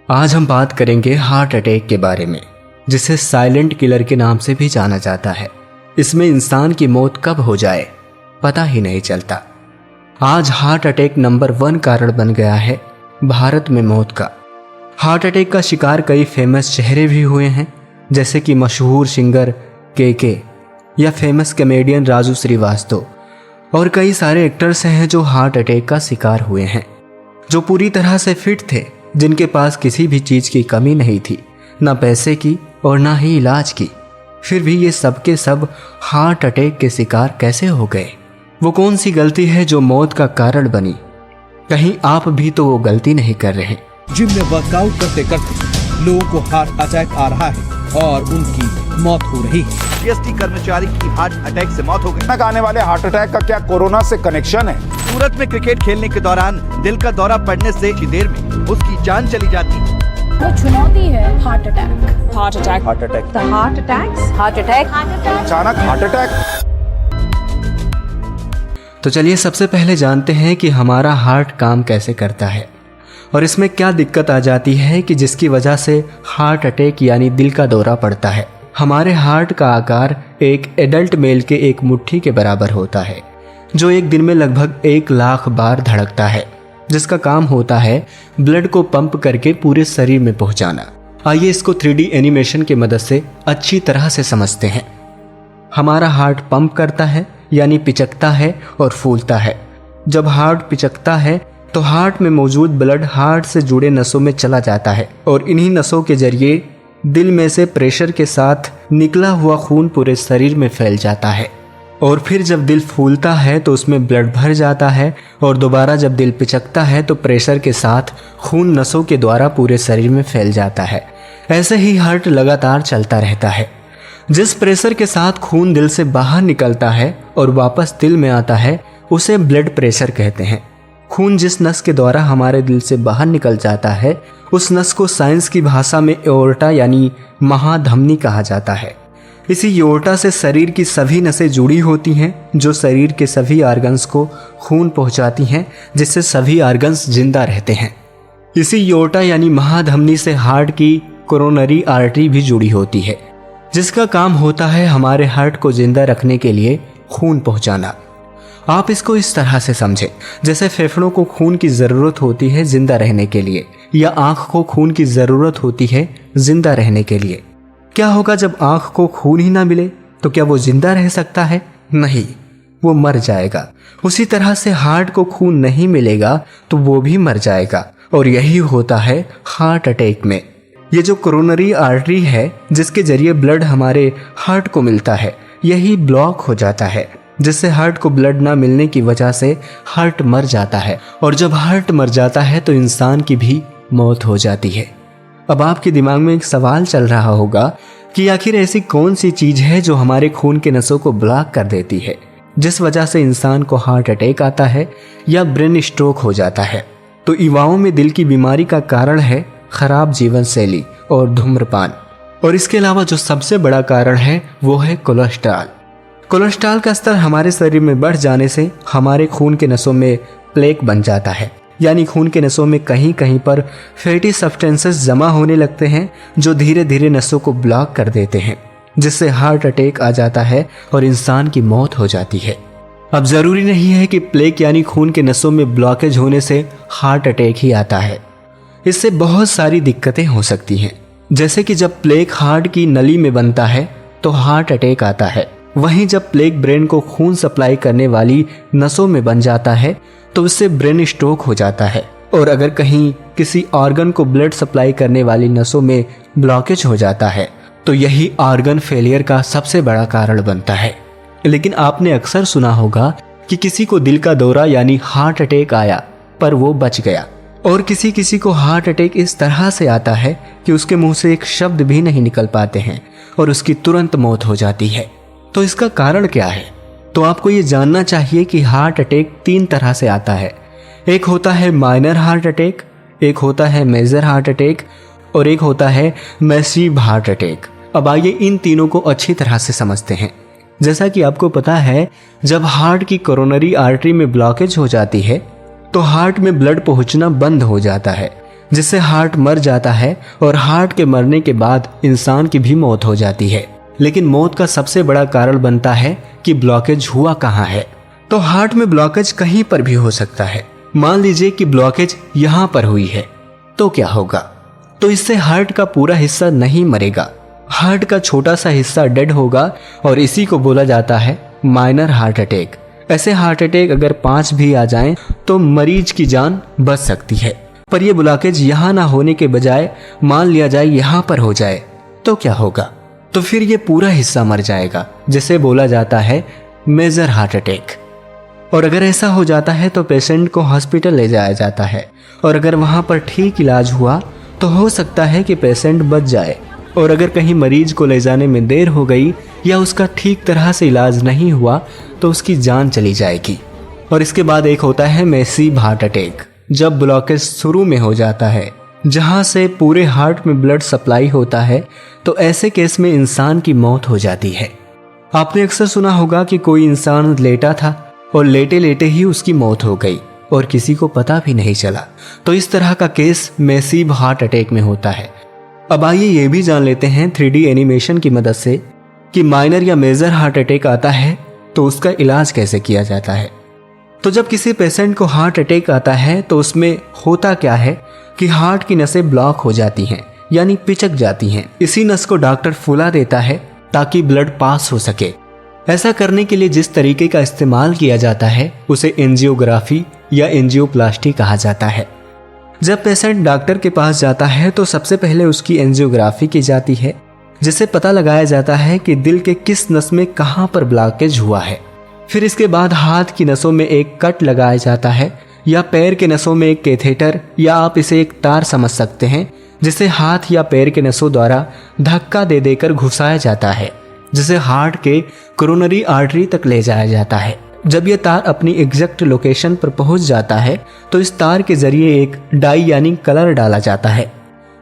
आज हम बात करेंगे हार्ट अटैक के बारे में, जिसे साइलेंट किलर के नाम से भी जाना जाता है। इसमें इंसान की मौत कब हो जाए पता ही नहीं चलता। आज हार्ट अटैक नंबर 1 कारण बन गया है भारत में मौत का। हार्ट अटैक का शिकार कई फेमस चेहरे भी हुए हैं, जैसे कि मशहूर सिंगर के या फेमस कॉमेडियन राजू श्रीवास्तव, और कई सारे एक्टर्स हैं जो हार्ट अटैक का शिकार हुए हैं, जो पूरी तरह से फिट थे, जिनके पास किसी भी चीज़ की कमी नहीं थी, ना पैसे की और ना ही इलाज की। फिर भी ये सब के सब हार्ट अटैक के शिकार कैसे हो गए? वो कौन सी गलती है जो मौत का कारण बनी? कहीं आप भी तो वो गलती नहीं कर रहे? जिम में वर्कआउट करते करते लोगों को हार्ट अटैक आ रहा है और उनकी मौत हो रही है। जीएसटी कर्मचारी की हार्ट अटैक से मौत हो गई। अचानक आने वाले हार्ट अटैक का क्या कोरोना से कनेक्शन है? सूरत में क्रिकेट खेलने के दौरान दिल का दौरा पड़ने से कुछ देर में उसकी जान चली जाती है। वो चुनौती है हार्ट अटैक। हार्ट अटैक अचानक हार्ट अटैक। तो चलिए सबसे पहले जानते हैं कि हमारा हार्ट काम कैसे करता है और इसमें क्या दिक्कत आ जाती है कि जिसकी वजह से हार्ट अटैक यानी दिल का दौरा पड़ता है। हमारे हार्ट का आकार एक एडल्ट मेल के एक मुट्ठी के बराबर होता है, जो एक दिन में लगभग 1 लाख बार धड़कता है, जिसका काम होता है ब्लड को पंप करके पूरे शरीर में पहुंचाना। आइए इसको 3D एनिमेशन की मदद से अच्छी तरह से समझते हैं। हमारा हार्ट पंप करता है यानी पिचकता है और फूलता है। जब हार्ट पिचकता है तो हार्ट में मौजूद ब्लड हार्ट से जुड़े नसों में चला जाता है और इन्हीं नसों के जरिए दिल में से प्रेशर के साथ निकला हुआ खून पूरे शरीर में फैल जाता है। और फिर जब दिल फूलता है तो उसमें ब्लड भर जाता है और दोबारा जब दिल पिचकता है तो प्रेशर के साथ खून नसों के द्वारा पूरे शरीर में फैल जाता है। ऐसे ही हार्ट लगातार चलता रहता है। जिस प्रेशर के साथ खून दिल से बाहर निकलता है और वापस दिल में आता है उसे ब्लड प्रेशर कहते हैं। खून जिस नस के द्वारा हमारे दिल से बाहर निकल जाता है उस नस को साइंस की भाषा में एओर्टा यानी महाधमनी कहा जाता है। इसी एओर्टा से शरीर की सभी नसें जुड़ी होती हैं, जो शरीर के सभी ऑर्गन्स को खून पहुंचाती हैं, जिससे सभी ऑर्गन्स जिंदा रहते हैं। इसी एओर्टा यानी महाधमनी से हार्ट की कोरोनरी आर्टरी भी जुड़ी होती है, जिसका काम होता है हमारे हार्ट को जिंदा रखने के लिए खून पहुंचाना। आप इसको इस तरह से समझें, जैसे फेफड़ों को खून की ज़रूरत होती है जिंदा रहने के लिए, या आँख को खून की ज़रूरत होती है जिंदा रहने के लिए। क्या होगा जब आँख को खून ही ना मिले? तो क्या वो जिंदा रह सकता है? नहीं, वो मर जाएगा। उसी तरह से हार्ट को खून नहीं मिलेगा तो वो भी मर जाएगा। और यही होता है हार्ट अटैक में। ये जो कोरोनरी आर्टरी है जिसके जरिए ब्लड हमारे हार्ट को मिलता है, यही ब्लॉक हो जाता है, जिससे हार्ट को ब्लड ना मिलने की वजह से हार्ट मर जाता है। और जब हार्ट मर जाता है तो इंसान की भी मौत हो जाती है। अब आपके दिमाग में एक सवाल चल रहा होगा कि आखिर ऐसी कौन सी चीज़ है जो हमारे खून के नसों को ब्लॉक कर देती है, जिस वजह से इंसान को हार्ट अटैक आता है या ब्रेन स्ट्रोक हो जाता है? तो युवाओं में दिल की बीमारी का कारण है खराब जीवन शैली और धूम्रपान। और इसके अलावा जो सबसे बड़ा कारण है वो है कोलेस्ट्रॉल। कोलेस्ट्रॉल का स्तर हमारे शरीर में बढ़ जाने से हमारे खून के नसों में प्लेक बन जाता है, यानी खून के नसों में कहीं कहीं पर फैटी सब्सटेंसेस जमा होने लगते हैं, जो धीरे धीरे नसों को ब्लॉक कर देते हैं, जिससे हार्ट अटैक आ जाता है और इंसान की मौत हो जाती है। अब ज़रूरी नहीं है कि प्लेक यानी खून के नसों में ब्लॉकेज होने से हार्ट अटैक ही आता है। इससे बहुत सारी दिक्कतें हो सकती हैं, जैसे कि जब प्लेक हार्ट की नली में बनता है तो हार्ट अटैक आता है। वहीं जब प्लेक ब्रेन को खून सप्लाई करने वाली नसों में बन जाता है तो उससे ब्रेन स्ट्रोक हो जाता है। और अगर कहीं किसी ऑर्गन को ब्लड सप्लाई करने वाली नसों में ब्लॉकेज हो जाता है तो यही ऑर्गन फेलियर का सबसे बड़ा कारण बनता है। लेकिन आपने अक्सर सुना होगा कि किसी को दिल का दौरा यानी हार्ट अटैक आया पर वो बच गया, और किसी किसी को हार्ट अटैक इस तरह से आता है कि उसके मुंह से एक शब्द भी नहीं निकल पाते हैं और उसकी तुरंत मौत हो जाती है। तो इसका कारण क्या है? तो आपको ये जानना चाहिए कि हार्ट अटैक 3 तरह से आता है। एक होता है माइनर हार्ट अटैक, एक होता है मेजर हार्ट अटैक और एक होता है मैसिव हार्ट अटैक। अब आइए इन तीनों को अच्छी तरह से समझते हैं। जैसा कि आपको पता है, जब हार्ट की कोरोनरी आर्टरी में ब्लॉकेज हो जाती है तो हार्ट में ब्लड पहुंचना बंद हो जाता है, जिससे हार्ट मर जाता है और हार्ट के मरने के बाद इंसान की भी मौत हो जाती है। लेकिन मौत का सबसे बड़ा कारण बनता है कि ब्लॉकेज हुआ कहाँ है। तो हार्ट में ब्लॉकेज कहीं पर भी हो सकता है। मान लीजिए कि ब्लॉकेज यहाँ पर हुई है, तो क्या होगा? तो इससे हार्ट का पूरा हिस्सा नहीं मरेगा, हार्ट का छोटा सा हिस्सा डेड होगा और इसी को बोला जाता है माइनर हार्ट अटैक। ऐसे हार्ट अटैक अगर 5 भी आ जाएं तो मरीज की जान बच सकती है। पर यह ब्लॉकेज यहाँ ना होने के बजाय मान लिया जाए यहाँ पर हो जाए तो क्या होगा? तो फिर ये पूरा हिस्सा मर जाएगा, जिसे बोला जाता है मेजर हार्ट अटैक। और अगर ऐसा हो जाता है तो पेशेंट को हॉस्पिटल ले जाया जाता है और अगर वहाँ पर ठीक इलाज हुआ तो हो सकता है कि पेशेंट बच जाए। और अगर कहीं मरीज को ले जाने में देर हो गई या उसका ठीक तरह से इलाज नहीं हुआ तो उसकी जान चली जाएगी। और इसके बाद एक होता है मैसिव हार्ट अटैक, जब ब्लॉकेज शुरू में हो जाता है जहां से पूरे हार्ट में ब्लड सप्लाई होता है, तो ऐसे केस में इंसान की मौत हो जाती है। आपने अक्सर सुना होगा कि कोई इंसान लेटा था और लेटे लेटे ही उसकी मौत हो गई और किसी को पता भी नहीं चला। तो इस तरह का केस मैसिव हार्ट अटैक में होता है। अब आइए ये भी जान लेते हैं 3D एनिमेशन की मदद से कि माइनर या मेजर हार्ट अटैक आता है तो उसका इलाज कैसे किया जाता है। तो जब किसी पेशेंट को हार्ट अटैक आता है तो उसमें होता क्या है कि हार्ट की नसें ब्लॉक हो जाती हैं, यानी पिचक जाती हैं। इसी नस को डॉक्टर फुला देता है ताकि ब्लड पास हो सके। ऐसा करने के लिए जिस तरीके का इस्तेमाल किया जाता है उसे एंजियोग्राफी या एंजियोप्लास्टी कहा जाता है। जब पेशेंट डॉक्टर के पास जाता है तो सबसे पहले उसकी एंजियोग्राफी की जाती है, जिससे पता लगाया जाता है कि दिल के किस नस में कहां पर ब्लॉकेज हुआ है। फिर इसके बाद हाथ की नसों में एक कट लगाया जाता है या पैर के नसों में एक कैथेटर या आप इसे एक तार समझ सकते हैं, जिसे हाथ या पैर के नसों द्वारा धक्का दे देकर घुसाया जाता है, जिसे हार्ट के कोरोनरी आर्टरी तक ले जाया जाता है। जब यह तार अपनी एग्जैक्ट लोकेशन पर पहुंच जाता है तो इस तार के जरिए एक डाई यानी कलर डाला जाता है।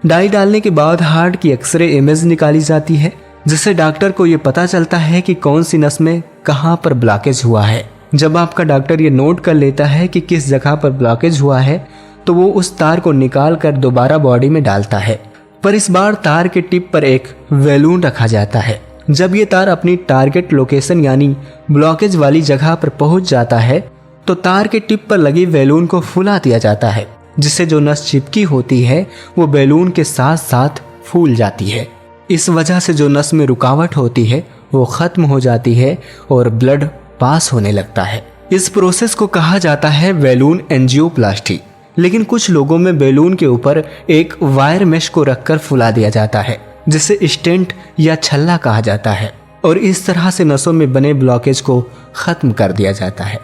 डाई डालने के बाद हार्ट की एक्सरे इमेज निकाली जाती है, जिससे डॉक्टर को यह पता चलता है कि कौन सी नस में कहां पर ब्लॉकेज हुआ है। जब आपका डॉक्टर ये नोट कर लेता है कि किस जगह पर ब्लॉकेज हुआ है तो वो उस तार को निकाल कर दोबारा बॉडी में डालता है, पर इस बार तार के टिप पर एक बैलून रखा जाता है। जब ये तार अपनी टारगेट लोकेशन यानी ब्लॉकेज वाली जगह पर पहुंच जाता है तो तार के टिप पर लगी बैलून को फुला दिया जाता है, जिससे जो नस चिपकी होती है वो बैलून के साथ साथ फूल जाती है। इस वजह से जो नस में रुकावट होती है वो खत्म हो जाती है और ब्लड पास होने लगता है। इस प्रोसेस को कहा जाता है बैलून एंजियोप्लास्टी। लेकिन कुछ लोगों में बैलून के ऊपर एक वायर मेश को रखकर फुला दिया जाता है, जिसे स्टेंट या छल्ला कहा जाता है, और इस तरह से नसों में बने ब्लॉकेज को खत्म कर दिया जाता है।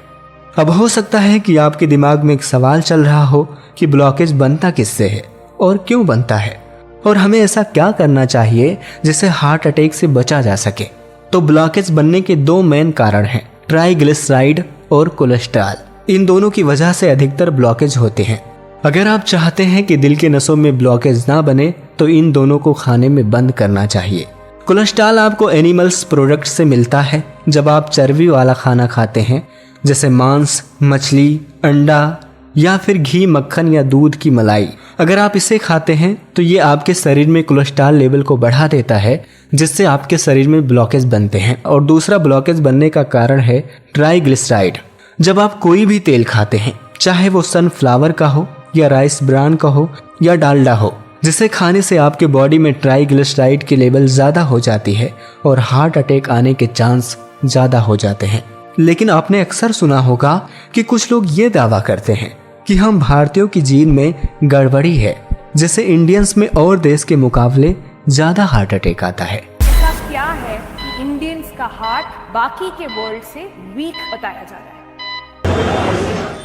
अब हो सकता है कि आपके दिमाग में एक सवाल चल रहा हो कि ब्लॉकेज बनता किससे है और क्यों बनता है, और हमें ऐसा क्या करना चाहिए जिससे हार्ट अटैक से बचा जा सके। तो ब्लॉकेज बनने के 2 मेन कारण हैं, ट्राइग्लिसराइड और कोलेस्ट्रॉल। इन दोनों की वजह से अधिकतर ब्लॉकेज होते हैं। अगर आप चाहते हैं कि दिल के नसों में ब्लॉकेज ना बने तो इन दोनों को खाने में बंद करना चाहिए। कोलेस्ट्रॉल आपको एनिमल्स प्रोडक्ट से मिलता है। जब आप चर्बी वाला खाना खाते हैं जैसे मांस, मछली, अंडा या फिर घी, मक्खन या दूध की मलाई, अगर आप इसे खाते हैं तो ये आपके शरीर में कोलेस्ट्रॉल लेवल को बढ़ा देता है, जिससे आपके शरीर में ब्लॉकेज बनते हैं। और दूसरा ब्लॉकेज बनने का कारण है ट्राइग्लिसराइड। जब आप कोई भी तेल खाते हैं, चाहे वो सनफ्लावर का हो या राइस ब्रान का हो या डालडा हो, जिसे खाने से आपके बॉडी में ट्राइग्लिसराइड की लेवल ज़्यादा हो जाती है और हार्ट अटैक आने के चांस ज़्यादा हो जाते हैं। लेकिन आपने अक्सर सुना होगा कि कुछ लोग ये दावा करते हैं कि हम भारतीयों की जीन में गड़बड़ी है, जिससे इंडियंस में और देश के मुकाबले ज़्यादा हार्ट अटैक आता है। ऐसा क्या है कि इंडियंस का हार्ट बाकी के वर्ल्ड से वीक बताया जा रहा है?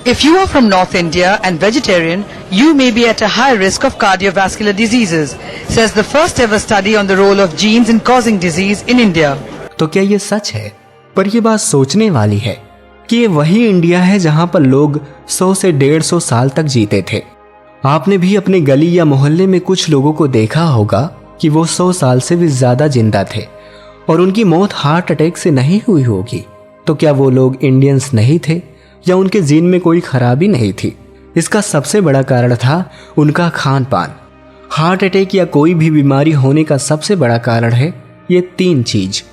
If you are from North India and vegetarian, you may be at a high risk of cardiovascular diseases, says the first ever study on the role of genes in causing disease in India. तो क्या ये सच है? पर यह बात सोचने वाली है कि ये वही इंडिया है जहां पर लोग 100 से 150 साल तक जीते थे। आपने भी अपने गली या मोहल्ले में कुछ लोगों को देखा होगा कि वो 100 साल से भी ज्यादा जिंदा थे और उनकी मौत हार्ट अटैक से नहीं हुई होगी। तो क्या वो लोग इंडियंस नहीं थे या उनके जीन में कोई खराबी नहीं थी? इसका सबसे बड़ा कारण था उनका खान पान। हार्ट अटैक या कोई भी बीमारी होने का सबसे बड़ा कारण है ये 3 चीज,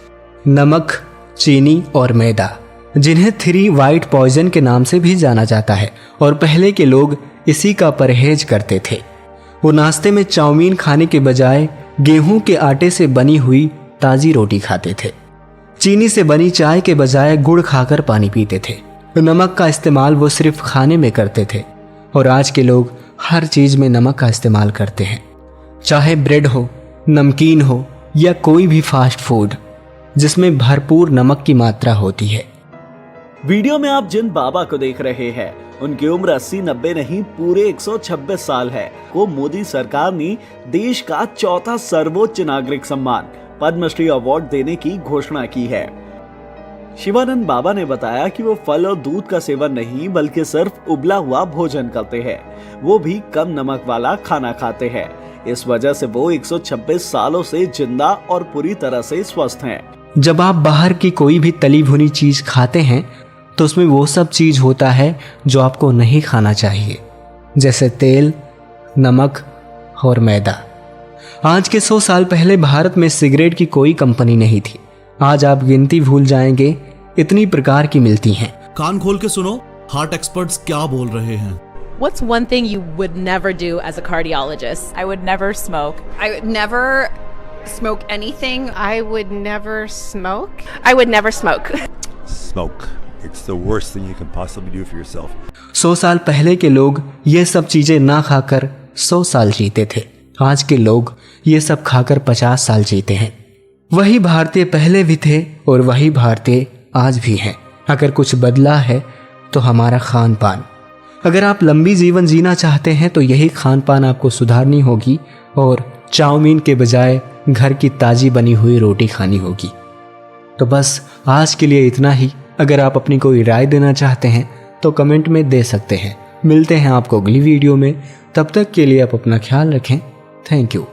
नमक, चीनी और मैदा, जिन्हें 3 वाइट पॉइजन के नाम से भी जाना जाता है। और पहले के लोग इसी का परहेज करते थे। वो नाश्ते में चाउमीन खाने के बजाय गेहूं के आटे से बनी हुई ताजी रोटी खाते थे। चीनी से बनी चाय के बजाय गुड़ खाकर पानी पीते थे। नमक का इस्तेमाल वो सिर्फ खाने में करते थे। और आज के लोग हर चीज में नमक का इस्तेमाल करते हैं, चाहे ब्रेड हो, नमकीन हो या कोई भी फास्ट फूड जिसमें भरपूर नमक की मात्रा होती है। वीडियो में आप जिन बाबा को देख रहे हैं उनकी उम्र 80-90 नहीं पूरे 126 साल है। को मोदी सरकार ने देश का 4था सर्वोच्च नागरिक सम्मान पद्मश्री अवार्ड देने की घोषणा की है। शिवानंद बाबा ने बताया कि वो फल और दूध का सेवन नहीं बल्कि सिर्फ उबला हुआ भोजन करते हैं, वो भी कम नमक वाला खाना खाते हैं। इस वजह से वो 126 सालों से जिंदा और पूरी तरह से स्वस्थ हैं। जब आप बाहर की कोई भी तली भुनी चीज खाते हैं तो उसमें वो सब चीज होता है जो आपको नहीं खाना चाहिए, जैसे तेल, नमक और मैदा। आज के 100 साल पहले भारत में सिगरेट की कोई कंपनी नहीं थी। आज आप गिनती भूल जाएंगे, इतनी प्रकार की मिलती हैं। कान खोल के सुनो, हार्ट एक्सपर्ट्स क्या बोल रहे हैं। What's one thing you would never do as a cardiologist? I would never smoke. I would never smoke anything. I would never smoke. I would never smoke. Smoke. It's the worst thing you can possibly do for yourself. 100 साल पहले के लोग ये सब चीजें ना खाकर 100 साल जीते थे। आज के लोग ये सब खाकर 50 साल जीते हैं। वही भारतीय पहले भी थे और वही भारतीय आज भी हैं। अगर कुछ बदला है तो हमारा खान पान। अगर आप लंबी जीवन जीना चाहते हैं तो यही खान पान आपको सुधारनी होगी और चाउमीन के बजाय घर की ताजी बनी हुई रोटी खानी होगी। तो बस आज के लिए इतना ही। अगर आप अपनी कोई राय देना चाहते हैं तो कमेंट में दे सकते हैं। मिलते हैं आपको अगली वीडियो में। तब तक के लिए आप अपना ख्याल रखें। Thank you.